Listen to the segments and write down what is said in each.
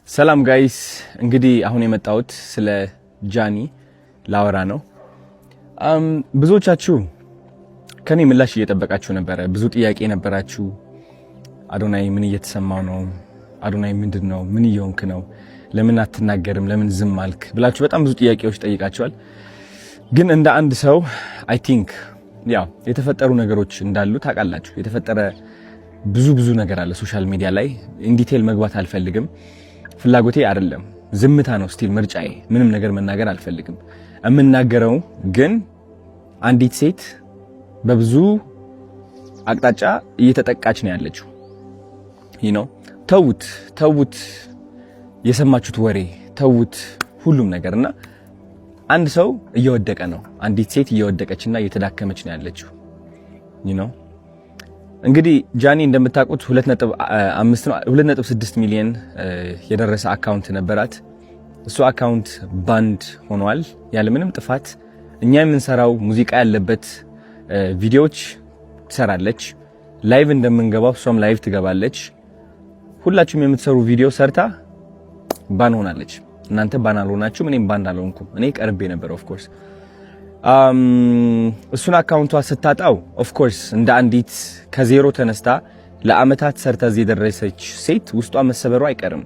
ሰላም ጋይስ እንግዲህ አሁን የመጣሁት ስለ ጃኒ ላወራ ነው። ብዙዎቻችሁ ከኔ ምላሽ እየጠበቃችሁ ነበረ። ብዙ ጥያቄ ነበራችሁ። አዶናይ ምን እየተሰማው ነው? አዶናይ ምንድነው? ምን እየሆንክ ነው? ለምን አትናገርም? ለምን ዝም አልክ? ብላችሁ በጣም ብዙ ጥያቄዎች ጠይቃችኋል። ግን እንደ አንድ ሰው አይ ቲንክ ያው የተፈጠሩ ነገሮች እንዳሉ ታውቃላችሁ። የተፈጠረ ብዙ ነገር አለ ሶሻል ሚዲያ ላይ። ኢን ዲቴል መግባት አልፈልግም። ፍላጎቴ አይደለም። ዝምታ ነው ስቲል ምርጫዬ። ምንም ነገር መናገር አልፈልግም። የምናገረው ግን አንዲት ሴት በብዙ አቅጣጫ እየተጠቃች ነው ያለችው። ተውት የሰማችሁት ወሬ ተውት ሁሉም ነገርና አንድ ሰው እየወደቀ ነው። አንዲት ሴት እየወደቀችና እየተዳከመች ነው ያለችው። እንግዲህ ጃኒ እንደምታውቁት 2.6 ሚሊዮን የደረሰ አካውንት ነበራት። እሱ አካውንት ባንድ ሆኗል ያለ ምንም ጥፋት። እኛ የምንሰራው ሙዚቃ ያለበት ቪዲዮዎች ትሰራለች። ላይቭ እንደምንገባው እሷም ላይቭ ትገባለች። ሁላችሁም የምትሰሩ ቪዲዮ ሰርታ ባን ሆናለች። እናንተ ባን አልሆናችሁም፣ እኔም ባን አልሆንኩም። እኔ ቀርቤ ነበር ኦፍ ኮርስ። እሱን አካውንቷ ስታጣው ኦፍ ኮርስ እንደ አንዲት ከዜሮ ተነስታ ለአመታት ሰርታ እዚህ የደረሰች ሴት ውስጧ መሰበሩ አይቀርም።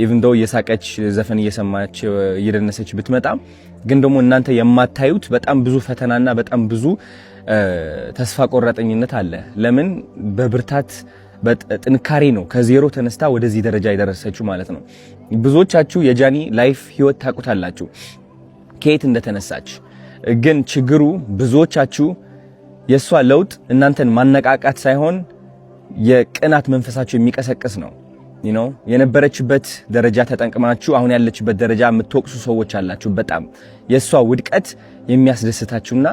ኢቭን ዶ እየሳቀች ዘፈን እየሰማች እየደነሰች ብትመጣም ግን ደግሞ እናንተ የማታዩት በጣም ብዙ ፈተናና በጣም ብዙ ተስፋ ቆራጠኝነት አለ። ለምን በብርታት በጥንካሬ ነው ከዜሮ ተነስታ ወደዚህ ደረጃ የደረሰችው ማለት ነው። ብዙዎቻችሁ የጃኒ ላይፍ ህይወት ታውቁታላችሁ ከየት እንደተነሳች። ግን ችግሩ ብዙዎቻችሁ የሷ ለውጥ እናንተን ማነቃቃት ሳይሆን የቅናት መንፈሳችሁ የሚቀሰቅስ ነው። የነበረችበት ደረጃ ተጠንቅማችሁ አሁን ያለችበት ደረጃ የምትወቅሱ ሰዎች አላችሁ። በጣም የሷ ውድቀት የሚያስደስታችሁና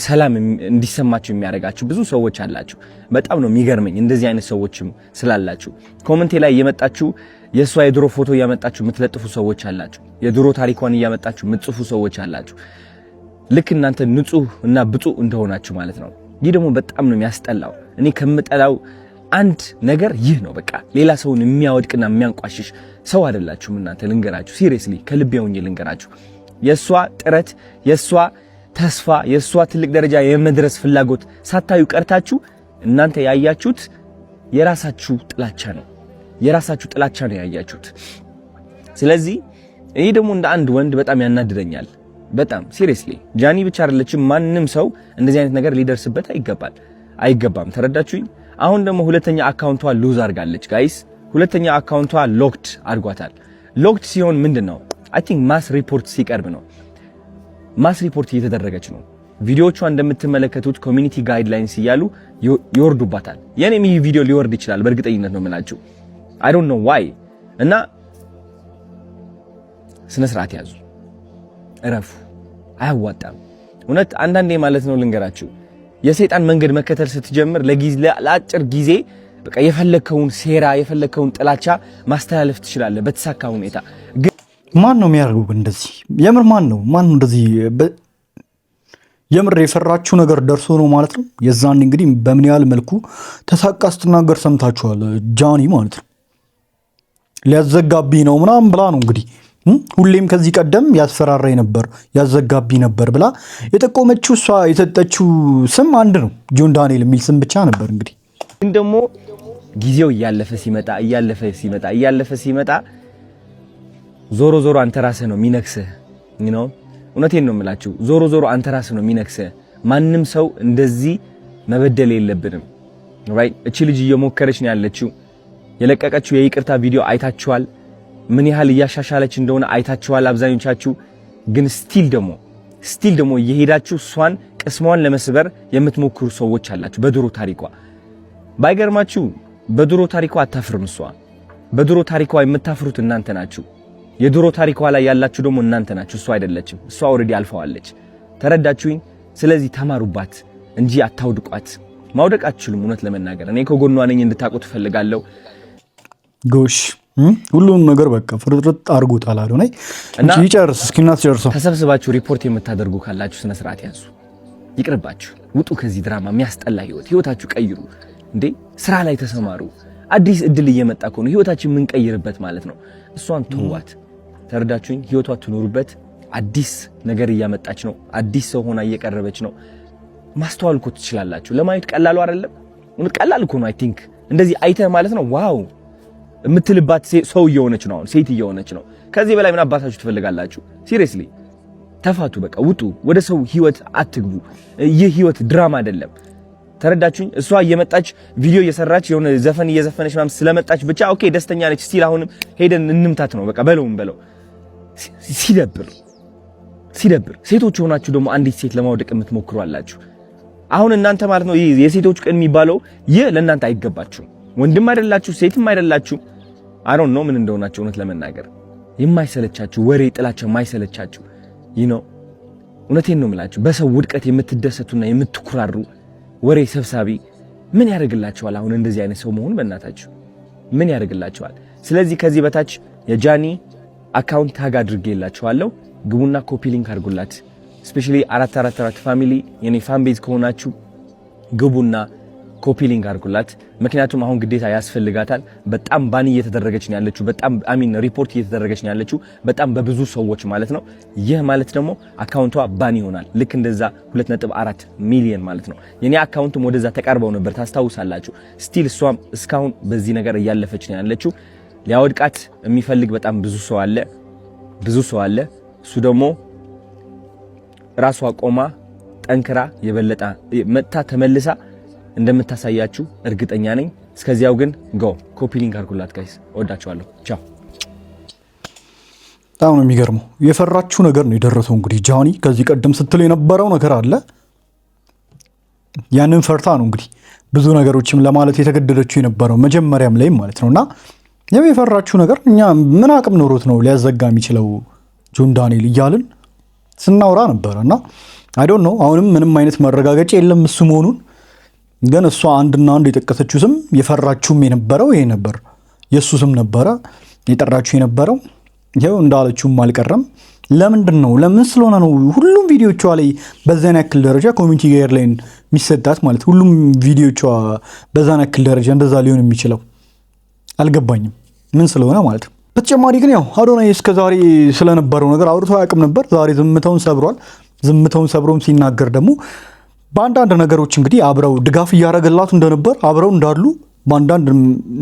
ሰላም እንዲሰማችሁ የሚያደርጋችሁ ብዙ ሰዎች አላችሁ። በጣም ነው የሚገርመኝ እንደዚህ አይነት ሰዎችም ስላላችሁ። ኮሜንቴ ላይ እየመጣችሁ የሷ የድሮ ፎቶ እያመጣችሁ የምትለጥፉ ሰዎች አላችሁ። የድሮ ታሪኳን እያመጣችሁ የምትጽፉ ሰዎች አላችሁ። ልክ እናንተ ንጹህ እና ብፁዕ እንደሆናችሁ ማለት ነው። ይህ ደግሞ በጣም ነው የሚያስጠላው። እኔ ከምጠላው አንድ ነገር ይህ ነው። በቃ ሌላ ሰውን የሚያወድቅና የሚያንቋሽሽ ሰው አይደላችሁም እናንተ። ልንገራችሁ፣ ሲሪየስሊ ከልቤ ሆኜ ልንገራችሁ። የሷ ጥረት፣ የሷ ተስፋ፣ የሷ ትልቅ ደረጃ የመድረስ ፍላጎት ሳታዩ ቀርታችሁ እናንተ ያያችሁት የራሳችሁ ጥላቻ ነው። የራሳችሁ ጥላቻ ነው ያያችሁት። ስለዚህ ይሄ ደግሞ እንደ አንድ ወንድ በጣም ያናድደኛል። በጣም ሲሪየስሊ ጃኒ ብቻ አይደለችም፣ ማንም ሰው እንደዚህ አይነት ነገር ሊደርስበት አይገባም። ተረዳችሁኝ? አሁን ደግሞ ሁለተኛ አካውንቷ ሉዝ አድርጋለች ጋይስ። ሁለተኛ አካውንቷ ሎክድ አድርጓታል። ሎክድ ሲሆን ምንድነው? አይ ቲንክ ማስ ሪፖርት ሲቀርብ ነው። ማስ ሪፖርት እየተደረገች ነው። ቪዲዮቿ እንደምትመለከቱት ኮሚኒቲ ጋይድላይንስ እያሉ ይወርዱባታል። የኔም ይህ ቪዲዮ ሊወርድ ይችላል በእርግጠኝነት ነው የምላችሁ። አይ ዶንት ኖ ዋይ። እና ስነ ስርዓት ያዙ፣ እረፉ። አያዋጣም እውነት። አንዳንዴ ማለት ነው ልንገራችሁ፣ የሰይጣን መንገድ መከተል ስትጀምር ለአጭር ጊዜ በቃ የፈለከውን ሴራ የፈለከውን ጥላቻ ማስተላለፍ ትችላለህ በተሳካ ሁኔታ። ግን ማን ነው የሚያደርገው እንደዚህ? የምር ማን ነው እንደዚህ? የምር የፈራችሁ ነገር ደርሶ ነው ማለት ነው። የዛን እንግዲህ በምን ያህል መልኩ ተሳቃ ስትናገር ሰምታችኋል። ጃኒ ማለት ነው ሊያዘጋቢ ነው ምናምን ብላ ነው እንግዲህ ሁሌም ከዚህ ቀደም ያስፈራራይ ነበር ያዘጋቢ ነበር ብላ የጠቆመችው እሷ የሰጠችው ስም አንድ ነው፣ ጆን ዳንኤል የሚል ስም ብቻ ነበር። እንግዲህ ግን ደግሞ ጊዜው እያለፈ ሲመጣ ዞሮ አንተ ራስህ ነው የሚነክስህ። እውነቴን ነው የምላችሁ፣ ዞሮ አንተ ራስህ ነው የሚነክስህ። ማንም ሰው እንደዚህ መበደል የለብንም። ራይት? እቺ ልጅ እየሞከረች ነው ያለችው። የለቀቀችው የይቅርታ ቪዲዮ አይታችኋል። ምን ያህል እያሻሻለች እንደሆነ አይታችኋል አብዛኞቻችሁ። ግን ስቲል ደግሞ እየሄዳችሁ እሷን ቅስሟን ለመስበር የምትሞክሩ ሰዎች አላችሁ። በድሮ ታሪኳ ባይገርማችሁ በድሮ ታሪኳ አታፍርም እሷ። በድሮ ታሪኳ የምታፍሩት እናንተ ናችሁ። የድሮ ታሪኳ ላይ ያላችሁ ደግሞ እናንተ ናችሁ፣ እሷ አይደለችም። እሷ ኦልሬዲ አልፈዋለች። ተረዳችሁኝ? ስለዚህ ተማሩባት እንጂ አታውድቋት። ማውደቅ አትችሉም። እውነት ለመናገር እኔ ከጎኗ ነኝ እንድታውቁት ፈልጋለሁ። ጎሽ ሁሉም ነገር በቃ ፍርጥርጥ አድርጎታል አዶናይ እንጂ ይጨርስ እስኪናት ጨርሰው። ተሰብስባችሁ ሪፖርት የምታደርጉ ካላችሁ ስነ ስርዓት ያዙ። ይቅርባችሁ፣ ውጡ ከዚህ ድራማ። የሚያስጠላ ህይወታችሁ ቀይሩ እንዴ! ስራ ላይ ተሰማሩ። አዲስ እድል እየመጣ ነው ህይወታችን የምንቀይርበት ማለት ነው። እሷን ተዋት። ተረዳችሁኝ? ህይወቷ ትኖርበት። አዲስ ነገር እያመጣች ነው። አዲስ ሰው ሆና እየቀረበች ነው። ማስተዋል እኮ ትችላላችሁ። ለማየት ቀላሉ አይደለም። ቀላል እኮ ነው። አይ ቲንክ እንደዚህ አይተህ ማለት ነው ዋው የምትልባት ሰው እየሆነች ነው። አሁን ሴት እየሆነች ነው። ከዚህ በላይ ምን አባታችሁ ትፈልጋላችሁ? ሲሪየስሊ ተፋቱ። በቃ ውጡ። ወደ ሰው ህይወት አትግቡ። ይህ ህይወት ድራማ አይደለም። ተረዳችሁኝ? እሷ እየመጣች ቪዲዮ እየሰራች የሆነ ዘፈን እየዘፈነች ምናምን ስለመጣች ብቻ ኦኬ ደስተኛ ነች ስቲል አሁንም ሄደን እንምታት ነው በቃ በለው። ሲደብር ሴቶች ሆናችሁ ደግሞ አንዲት ሴት ለማውደቅ የምትሞክሩ አላችሁ። አሁን እናንተ ማለት ነው የሴቶች ቀን የሚባለው ይህ ለእናንተ አይገባችሁም። ወንድም አይደላችሁ ሴትም አይደላችሁ። አይ ዶንት ኖ ምን እንደሆናችሁ እውነት ለመናገር የማይሰለቻችሁ ወሬ ጥላቻ የማይሰለቻችሁ እውነቴን ነው የምላችሁ። በሰው ውድቀት የምትደሰቱና የምትኩራሩ ወሬ ሰብሳቢ ምን ያደርግላችኋል? አሁን እንደዚህ አይነት ሰው መሆን በእናታችሁ ምን ያደርግላችኋል? ስለዚህ ከዚህ በታች የጃኒ አካውንት ታግ አድርጌላችኋለሁ። ግቡና ኮፒ ሊንክ አድርጉላት። ስፔሻሊ 444 ፋሚሊ የኔ ፋን ቤዝ ከሆናችሁ ግቡና ኮፒ ሊንክ አድርጉላት። ምክንያቱም አሁን ግዴታ ያስፈልጋታል። በጣም ባን እየተደረገች ነው ያለችው። በጣም ሪፖርት እየተደረገች ነው ያለችው በጣም በብዙ ሰዎች ማለት ነው። ይህ ማለት ደግሞ አካውንቷ ባን ይሆናል። ልክ እንደዛ 2.4 ሚሊዮን ማለት ነው። የኔ አካውንትም ወደዛ ተቃርበው ነበር ታስታውሳላችሁ። ስቲል እሷም እስካሁን በዚህ ነገር እያለፈች ነው ያለችው። ሊያወድቃት የሚፈልግ በጣም ብዙ ሰው አለ። እሱ ደግሞ ራሷ ቆማ ጠንክራ የበለጠ መጥታ ተመልሳ እንደምታሳያችሁ እርግጠኛ ነኝ። እስከዚያው ግን ኮፒ ሊንክ አድርጉላት ጋይስ። እወዳችኋለሁ። ቻው። በጣም ነው የሚገርመው። የፈራችሁ ነገር ነው የደረሰው። እንግዲህ ጃኒ ከዚህ ቀደም ስትል የነበረው ነገር አለ። ያንን ፈርታ ነው እንግዲህ ብዙ ነገሮችም ለማለት የተገደደችው የነበረው መጀመሪያም ላይ ማለት ነውና ያው የፈራችሁ ነገር እኛ ምን አቅም ኖሮት ነው ሊያዘጋ የሚችለው ጆን ዳንኤል እያልን ስናወራ ነበርና አይ ዶንት ኖ አሁንም ምንም አይነት መረጋገጫ የለም እሱ መሆኑን። ግን እሷ አንድና አንድ የጠቀሰችው ስም የፈራችሁም የነበረው ይሄ ነበር። የሱ ስም ነበረ የጠራችሁ የነበረው። ይሄው እንዳለችውም አልቀረም። ለምን ስለሆነ ነው ሁሉም ቪዲዮቿ ላይ በዛን ያክል ደረጃ ኮሚኒቲ ጋይድላይን የሚሰጣት ማለት ሁሉም ቪዲዮቿ በዛን ያክል ደረጃ እንደዛ ሊሆን የሚችለው አልገባኝም። ምን ስለሆነ ማለት ነው። በተጨማሪ ግን ያው አዶናይ እስከዛሬ ስለነበረው ነገር አውርቶ አያውቅም ነበር። ዛሬ ዝምታውን ሰብሯል። ዝምታውን ሰብሮም ሲናገር ደግሞ በአንዳንድ ነገሮች እንግዲህ አብረው ድጋፍ እያደረገላት እንደነበር አብረው እንዳሉ በአንዳንድ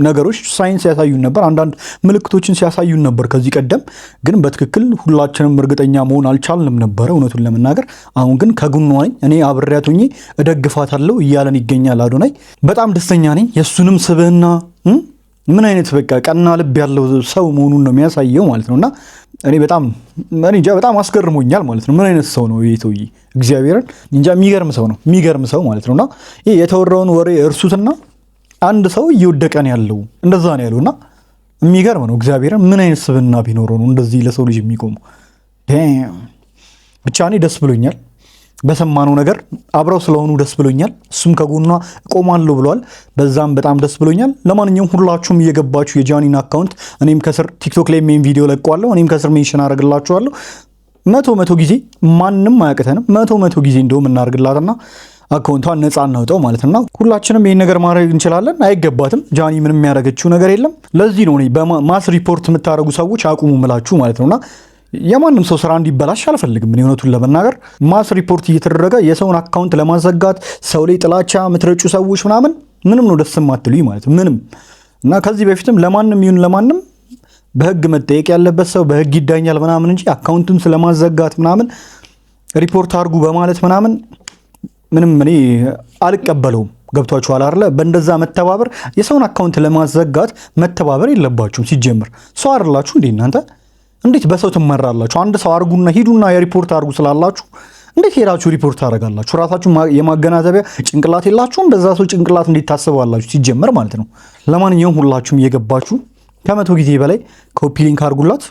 ነገሮች ሳይንስ ያሳዩን ነበር። አንዳንድ ምልክቶችን ሲያሳዩን ነበር ከዚህ ቀደም። ግን በትክክል ሁላችንም እርግጠኛ መሆን አልቻልንም ነበረ እውነቱን ለመናገር። አሁን ግን ከጎኗ ነኝ እኔ አብሬያት ሆኜ እደግፋታለሁ እያለን ይገኛል አዶናይ። በጣም ደስተኛ ነኝ። የእሱንም ስብዕና ምን አይነት በቃ ቀና ልብ ያለው ሰው መሆኑን ነው የሚያሳየው ማለት ነውና እኔ በጣም አስገርሞኛል ማለት ነው። ምን አይነት ሰው ነው ይሄ ሰውዬ? እግዚአብሔርን እንጃ የሚገርም ሰው ማለት ነውና ይሄ የተወራውን ወሬ እርሱትና አንድ ሰው እየወደቀ ነው ያለው እንደዛ ነው ያለውና የሚገርም ነው። እግዚአብሔርን ምን አይነት ስብዕና ቢኖረው ነው እንደዚህ ለሰው ልጅ የሚቆመው? ብቻ እኔ ደስ ብሎኛል በሰማነው ነገር። አብረው ስለሆኑ ደስ ብሎኛል። እሱም ከጎኗ እቆማለሁ ብሏል። በዛም በጣም ደስ ብሎኛል። ለማንኛውም ሁላችሁም እየገባችሁ የጃኒን አካውንት እኔም ከስር ቲክቶክ ላይ ሜን ቪዲዮ ለቀዋለሁ። እኔም ከስር ሜንሽን አደርግላችኋለሁ። መቶ ጊዜ ማንም አያቅተንም። መቶ ጊዜ እንደውም እናደርግላትና አካውንቷን ነፃ እናውጣው ማለት ነው። ሁላችንም ይሄን ነገር ማድረግ እንችላለን። አይገባትም። ጃኒ ምንም የሚያደርገችው ነገር የለም። ለዚህ ነው እኔ በማስ ሪፖርት የምታደርጉ ሰዎች አቁሙ ምላችሁ ማለት ነውና የማንም ሰው ስራ እንዲበላሽ አልፈልግም። እውነቱን ለመናገር ማስ ሪፖርት እየተደረገ የሰውን አካውንት ለማዘጋት ሰው ላይ ጥላቻ የምትረጩ ሰዎች ምንም ነው ደስ የማትሉኝ ማለት ምንም እና ከዚህ በፊትም ለማንም ይሁን ለማንም በህግ መጠየቅ ያለበት ሰው በህግ ይዳኛል ምናምን እንጂ አካውንቱን ስለማዘጋት ሪፖርት አድርጉ በማለት ምንም እኔ አልቀበለውም። ገብቷችኋል አይደለ? በእንደዛ መተባበር የሰውን አካውንት ለማዘጋት መተባበር የለባችሁም። ሲጀምር ሰው አይደላችሁ እንዴ እናንተ? እንዴት በሰው ትመራላችሁ? አንድ ሰው አርጉና ሂዱና የሪፖርት አርጉ ስላላችሁ እንዴት ሄዳችሁ ሪፖርት ታደርጋላችሁ? ራሳችሁ የማገናዘቢያ ጭንቅላት የላችሁም? በዛ ሰው ጭንቅላት እንዴት ታስባላችሁ ሲጀመር ማለት ነው። ለማንኛውም ሁላችሁም እየገባችሁ ከ100 ጊዜ በላይ ኮፒ ሊንክ አርጉላት።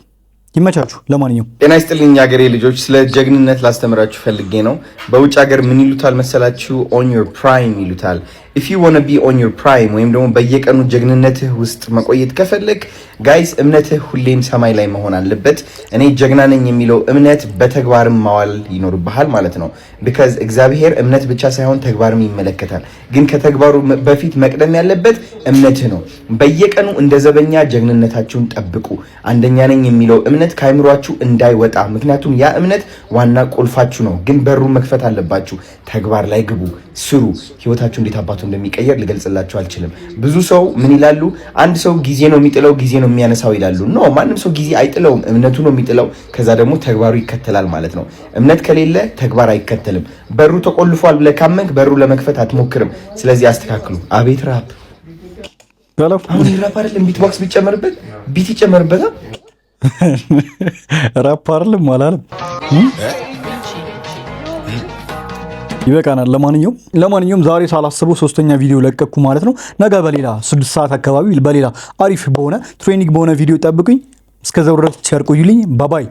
ይመቻችሁ። ለማንኛውም ጤና ይስጥልኝ ሀገሬ ልጆች፣ ስለ ጀግንነት ላስተምራችሁ ፈልጌ ነው። በውጭ ሀገር ምን ይሉታል መሰላችሁ? ኦን ዮር ፕራይም ይሉታል። if you want to be on your prime ወይም ደግሞ በየቀኑ ጀግንነትህ ውስጥ መቆየት ከፈለክ ጋይስ እምነትህ ሁሌም ሰማይ ላይ መሆን አለበት። እኔ ጀግና ነኝ የሚለው እምነት በተግባርም ማዋል ይኖርብሃል ማለት ነው። because እግዚአብሔር እምነት ብቻ ሳይሆን ተግባርም ይመለከታል። ግን ከተግባሩ በፊት መቅደም ያለበት እምነትህ ነው። በየቀኑ እንደ ዘበኛ ጀግንነታችሁን ጠብቁ። አንደኛ ነኝ የሚለው እምነት ከአይምሯችሁ እንዳይወጣ፣ ምክንያቱም ያ እምነት ዋና ቁልፋችሁ ነው። ግን በሩ መክፈት አለባችሁ። ተግባር ላይ ግቡ፣ ስሩ። ህይወታችሁ እንዴት አባቱ እንደሚቀየር ልገልጽላችሁ አልችልም። ብዙ ሰው ምን ይላሉ? አንድ ሰው ጊዜ ነው የሚጥለው፣ ጊዜ ነው የሚያነሳው ይላሉ። ኖ፣ ማንም ሰው ጊዜ አይጥለውም፣ እምነቱ ነው የሚጥለው። ከዛ ደግሞ ተግባሩ ይከተላል ማለት ነው። እምነት ከሌለ ተግባር አይከተልም። በሩ ተቆልፏል ብለህ ካመንክ በሩ ለመክፈት አትሞክርም። ስለዚህ አስተካክሉ። አቤት ራፕ! አሁን ራፕ አይደለም ቢት ቦክስ ቢጨመርበት ቢት ይጨመርበታል። ራፕ አይደለም አላለም። ይበቃናል። ለማንኛውም ዛሬ ሳላስበው 3ኛ ቪዲዮ ለቀኩ ማለት ነው። ነገ በሌላ 6 ሰዓት አካባቢ በሌላ አሪፍ በሆነ ትሬኒንግ በሆነ ቪዲዮ ጠብቁኝ። እስከዛው ድረስ ቸር ቆዩልኝ። ባባይ